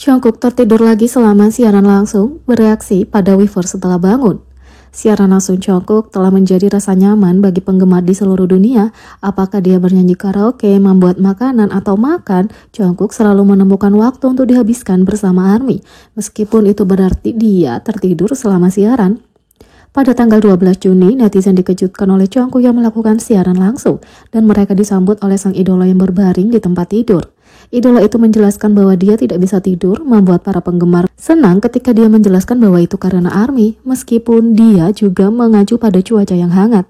Jungkook tertidur lagi selama siaran langsung, bereaksi pada Weverse setelah bangun. Siaran langsung Jungkook telah menjadi rasa nyaman bagi penggemar di seluruh dunia. Apakah dia bernyanyi karaoke, membuat makanan, atau makan, Jungkook selalu menemukan waktu untuk dihabiskan bersama ARMY, meskipun itu berarti dia tertidur selama siaran. Pada tanggal 12 Juni, netizen dikejutkan oleh Jungkook yang melakukan siaran langsung, dan mereka disambut oleh sang idola yang berbaring di tempat tidur. Idola itu menjelaskan bahwa dia tidak bisa tidur, membuat para penggemar senang ketika dia menjelaskan bahwa itu karena ARMY, meskipun dia juga mengacu pada cuaca yang hangat.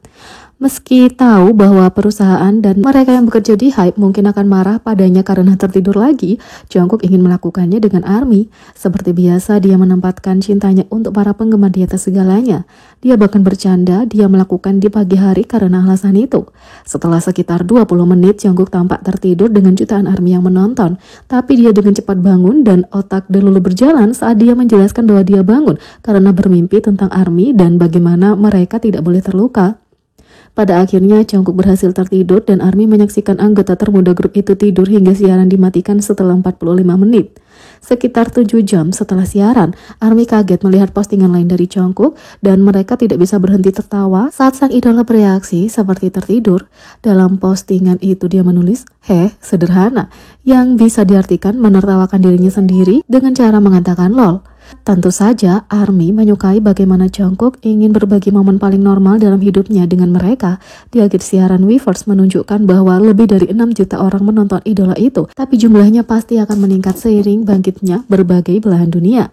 Meski tahu bahwa perusahaan dan mereka yang bekerja di HYBE mungkin akan marah padanya karena tertidur lagi, Jungkook ingin melakukannya dengan ARMY. Seperti biasa, dia menempatkan cintanya untuk para penggemar di atas segalanya. Dia bahkan bercanda dia melakukan di pagi hari karena alasan itu. Setelah sekitar 20 menit, Jungkook tampak tertidur dengan jutaan ARMY yang menonton. Tapi dia dengan cepat bangun dan otak delulu berjalan saat dia menjelaskan bahwa dia bangun karena bermimpi tentang ARMY dan bagaimana mereka tidak boleh terluka. Pada akhirnya, Jungkook berhasil tertidur dan ARMY menyaksikan anggota termuda grup itu tidur hingga siaran dimatikan setelah 45 menit. Sekitar 7 jam setelah siaran, ARMY kaget melihat postingan lain dari Jungkook dan mereka tidak bisa berhenti tertawa saat sang idola bereaksi seperti tertidur. Dalam postingan itu dia menulis, sederhana, yang bisa diartikan menertawakan dirinya sendiri dengan cara mengatakan lol. Tentu saja, ARMY menyukai bagaimana Jungkook ingin berbagi momen paling normal dalam hidupnya dengan mereka. Di akhir siaran, Weverse menunjukkan bahwa lebih dari 6 juta orang menonton idola itu, tapi jumlahnya pasti akan meningkat seiring bangkitnya berbagai belahan dunia.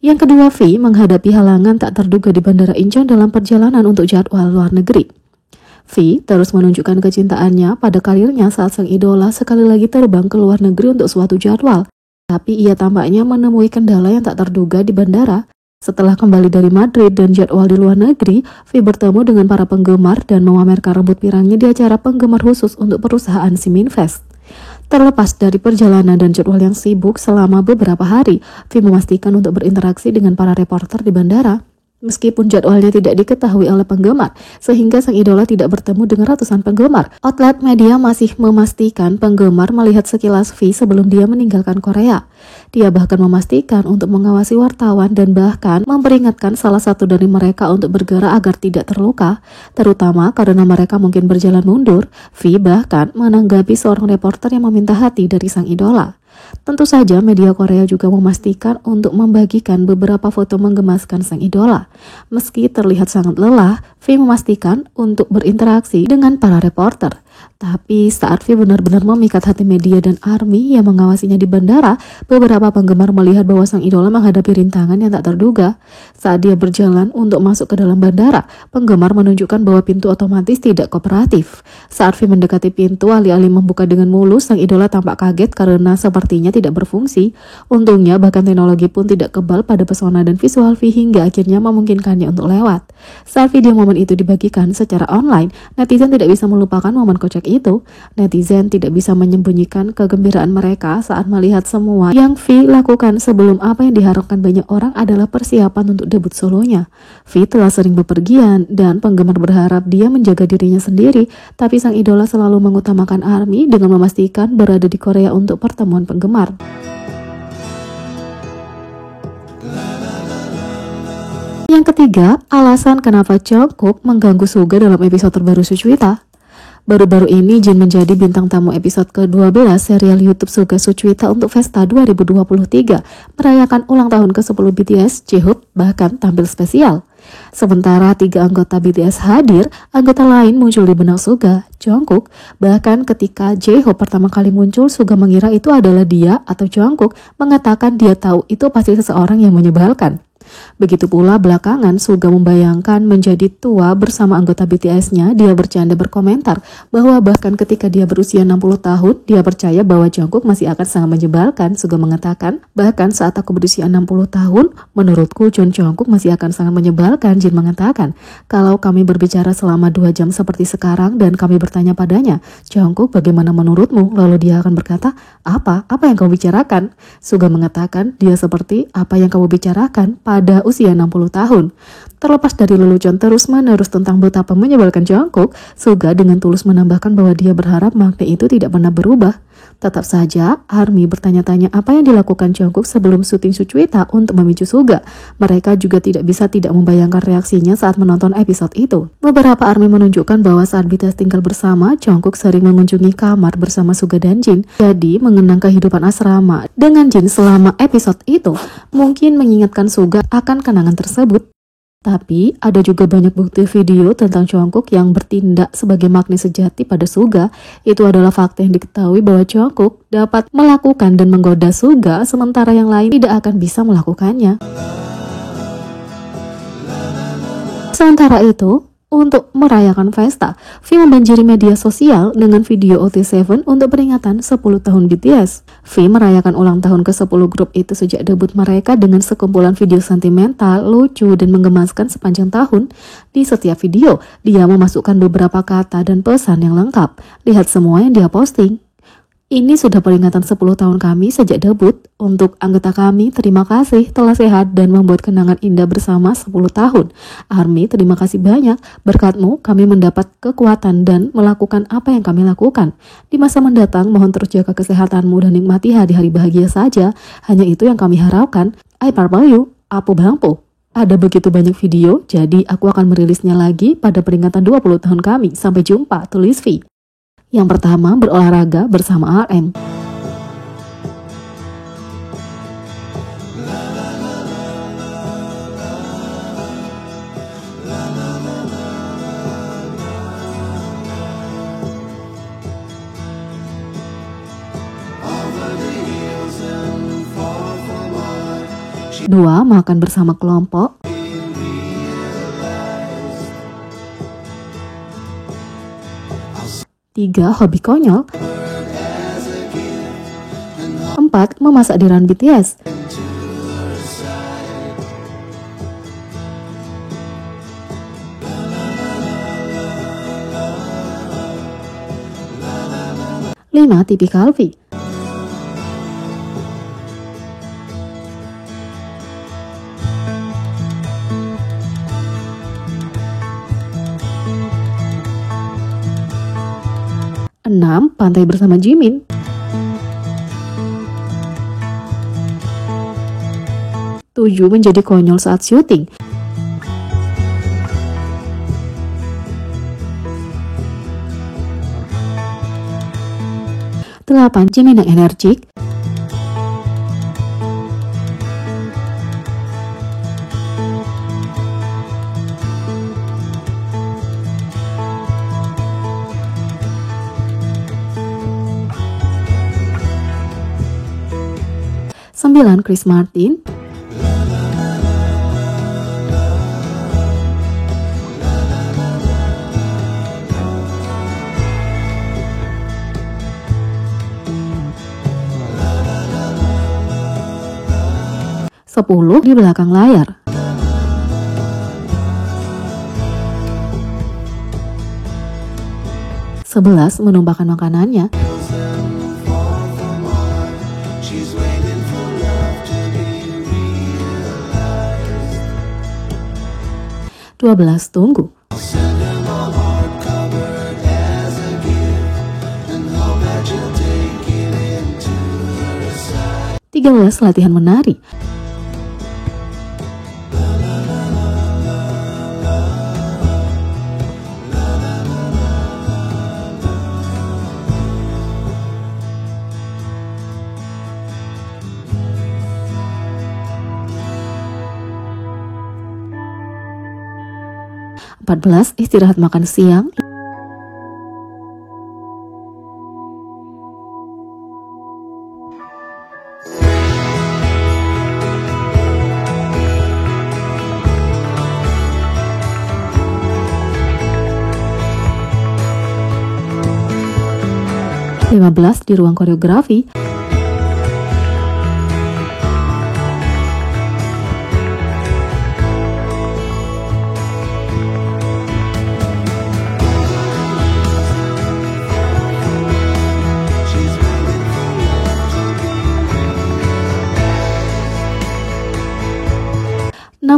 Yang kedua, V menghadapi halangan tak terduga di Bandara Incheon dalam perjalanan untuk jadwal luar negeri. V terus menunjukkan kecintaannya pada karirnya saat sang idola sekali lagi terbang ke luar negeri untuk suatu jadwal. Tapi ia tampaknya menemui kendala yang tak terduga di bandara. Setelah kembali dari Madrid dan jadwal di luar negeri, V bertemu dengan para penggemar dan memamerkan rambut pirangnya di acara penggemar khusus untuk perusahaan Siminfest. Terlepas dari perjalanan dan jadwal yang sibuk selama beberapa hari, V memastikan untuk berinteraksi dengan para reporter di bandara. Meskipun jadwalnya tidak diketahui oleh penggemar, sehingga sang idola tidak bertemu dengan ratusan penggemar, outlet media masih memastikan penggemar melihat sekilas V sebelum dia meninggalkan Korea. Dia bahkan memastikan untuk mengawasi wartawan dan bahkan memperingatkan salah satu dari mereka untuk bergerak agar tidak terluka, terutama karena mereka mungkin berjalan mundur. V bahkan menanggapi seorang reporter yang meminta hati dari sang idola. Tentu saja media Korea juga memastikan untuk membagikan beberapa foto menggemaskan sang idola. Meski terlihat sangat lelah, V memastikan untuk berinteraksi dengan para reporter. Tapi saat V benar-benar memikat hati media dan ARMY yang mengawasinya di bandara, beberapa penggemar melihat bahwa sang idola menghadapi rintangan yang tak terduga. Saat dia berjalan untuk masuk ke dalam bandara, penggemar menunjukkan bahwa pintu otomatis tidak kooperatif. Saat V mendekati pintu, alih-alih membuka dengan mulus, sang idola tampak kaget karena sepertinya tidak berfungsi. Untungnya, bahkan teknologi pun tidak kebal pada pesona dan visual V hingga akhirnya memungkinkannya untuk lewat. Saat video momen itu dibagikan secara online, netizen tidak bisa melupakan momen kocak itu. Netizen tidak bisa menyembunyikan kegembiraan mereka saat melihat semua yang V lakukan sebelum apa yang diharapkan banyak orang adalah persiapan untuk debut solonya. V telah sering bepergian dan penggemar berharap dia menjaga dirinya sendiri, tapi sang idola selalu mengutamakan ARMY dengan memastikan berada di Korea untuk pertemuan penggemar. Yang ketiga, alasan kenapa Jungkook mengganggu Suga dalam episode terbaru Suchwita. Baru-baru ini Jin menjadi bintang tamu episode ke-12 serial YouTube Suga Suchwita untuk Festa 2023, merayakan ulang tahun ke-10 BTS. J-Hope bahkan tampil spesial. Sementara 3 anggota BTS hadir, anggota lain muncul di benak Suga, Jungkook. Bahkan ketika J-Hope pertama kali muncul, Suga mengira itu adalah dia atau Jungkook, mengatakan dia tahu itu pasti seseorang yang menyebalkan. Begitu pula belakangan Suga membayangkan menjadi tua bersama anggota BTS-nya. Dia bercanda berkomentar bahwa bahkan ketika dia berusia 60 tahun, dia percaya bahwa Jungkook masih akan sangat menyebalkan. Suga mengatakan, bahkan saat aku berusia 60 tahun, menurutku Jungkook masih akan sangat menyebalkan. Jin mengatakan, kalau kami berbicara selama 2 jam seperti sekarang dan kami bertanya padanya, Jungkook bagaimana menurutmu? Lalu dia akan berkata, apa yang kau bicarakan? Suga mengatakan, dia seperti apa yang kamu bicarakan? pada usia 60 tahun. Terlepas dari lelucon terus-menerus tentang betapa menyebalkan Jungkook, Suga dengan tulus menambahkan bahwa dia berharap makna itu tidak pernah berubah. Tetap saja, ARMY bertanya-tanya apa yang dilakukan Jungkook sebelum syuting Suchwita untuk memicu Suga. Mereka juga tidak bisa tidak membayangkan reaksinya saat menonton episode itu. Beberapa ARMY menunjukkan bahwa saat BTS tinggal bersama, Jungkook sering mengunjungi kamar bersama Suga dan Jin. Jadi, mengenang kehidupan asrama dengan Jin selama episode itu mungkin mengingatkan Suga akan kenangan tersebut. Tapi, ada juga banyak bukti video tentang Jungkook yang bertindak sebagai magnet sejati pada Suga. Itu adalah fakta yang diketahui bahwa Jungkook dapat melakukan dan menggoda Suga, sementara yang lain tidak akan bisa melakukannya. Sementara itu, untuk merayakan pesta, V membanjiri media sosial dengan video OT7 untuk peringatan 10 tahun BTS. V merayakan ulang tahun ke-10 grup itu sejak debut mereka dengan sekumpulan video sentimental, lucu, dan menggemaskan sepanjang tahun. Di setiap video, dia memasukkan beberapa kata dan pesan yang lengkap. Lihat semua yang dia posting. Ini sudah peringatan 10 tahun kami sejak debut. Untuk anggota kami, terima kasih telah sehat dan membuat kenangan indah bersama 10 tahun. ARMY, terima kasih banyak. Berkatmu, kami mendapat kekuatan dan melakukan apa yang kami lakukan. Di masa mendatang, mohon terus jaga kesehatanmu dan nikmati hari-hari bahagia saja. Hanya itu yang kami harapkan. I purple you, Apu Bangpo. Ada begitu banyak video, jadi aku akan merilisnya lagi pada peringatan 20 tahun kami. Sampai jumpa, tulis V. Yang pertama, berolahraga bersama RM. Dua, makan bersama kelompok. Tiga, hobi konyol. 4, memasak di run BTS. 5, tipikal V. 6, pantai bersama Jimin. 7, menjadi konyol saat syuting. 8, Jimin yang energik. 9, Chris Martin. 10, di belakang layar. 11, menumpahkan makanannya. 12, tunggu. 13, latihan menari. 14, istirahat makan siang. 15, di ruang koreografi.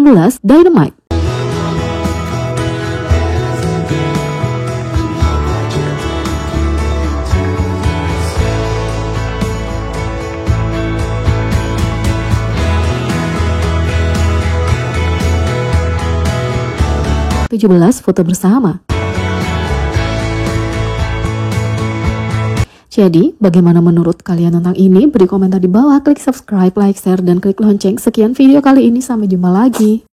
16, Dynamite. Foto bersama. Jadi, bagaimana menurut kalian tentang ini? Beri komentar di bawah, klik subscribe, like, share, dan klik lonceng. Sekian video kali ini, sampai jumpa lagi.